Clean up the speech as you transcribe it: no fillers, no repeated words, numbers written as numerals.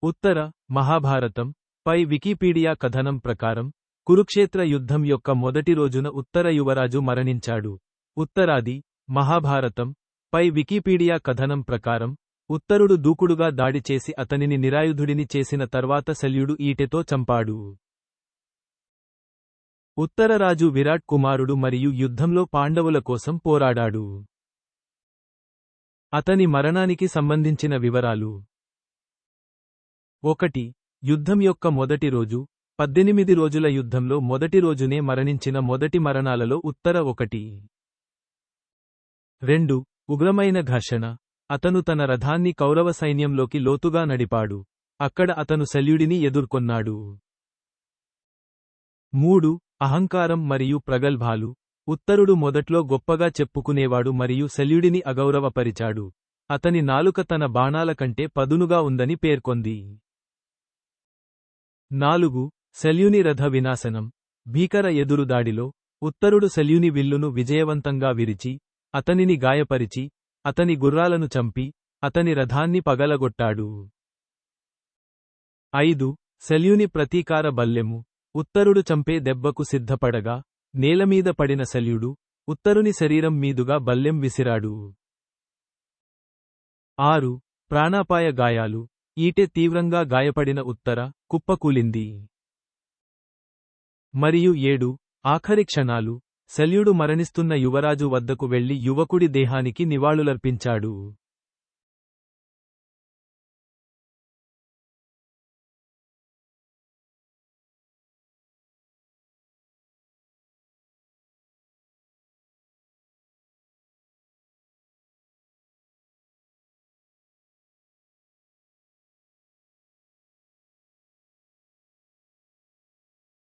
ఉత్తర మహాభారతం పై Wikipedia కథనం ప్రకారం కురుక్షేత్ర యుద్ధం యొక్క మొదటి రోజున ఉత్తర యువరాజు మరణించాడు. ఉత్తరాది మహాభారతం పై వికీపీడియా కథనం ప్రకారం ఉత్తరుడు దూకుడుగా దాడి చేసి అతనిని నిరాయుధుడిని చేసిన తర్వాత శల్యుడు ఈటెతో చంపాడు. ఉత్తరరాజు విరాట్ కుమారుడు మరియు యుద్ధంలో పాండవుల కోసం పోరాడాడు. అతని మరణానికి సంబంధించిన వివరాలు. 1. యుద్ధం యొక్క మొదటి రోజు 18 రోజుల యుద్ధంలో మొదటి రోజునే మరణించిన మొదటి మరణాలలో ఉత్తర 1. 2. ఉగ్రమైన ఘర్షణ. అతను తన రథాన్ని కౌరవ సైన్యంలోకి లోతుగా నడిపాడు. అక్కడ అతను శల్యుడిని ఎదుర్కొన్నాడు. 3. అహంకారం మరియు ప్రగల్భాలు. ఉత్తరుడు మొదట్లో గొప్పగా చెప్పుకునేవాడు మరియు శల్యుడిని అగౌరవపరిచాడు. అతని నాలుక తన బాణాల కంటే పదునుగా ఉందని పేర్కొంది. 4. శల్యుని రథ వినాశనం. భీకర ఎదురుదాడిలో ఉత్తరుడు శల్యుని విల్లును విజయవంతంగా విరిచి, అతనిని గాయపరిచి, అతని గుర్రాలను చంపి, అతని రథాన్ని పగలగొట్టాడు. 5. శల్యుని ప్రతీకార బల్లెము. ఉత్తరుడు చంపే దెబ్బకు సిద్ధపడగా, నేలమీద పడిన శల్యుడు, ఉత్తరుని శరీరం మీదుగా బల్లెం విసిరాడు. 6. ప్రాణాపాయ గాయాలు. ఈటె తీవ్రంగా గాయపడిన ఉత్తర కుప్పకూలింది. మరియు 7. ఆఖరి క్షణాలు. శల్యుడు మరణిస్తున్న యువరాజు వద్దకు వెళ్లి యువకుడి దేహానికి నివాళులర్పించాడు.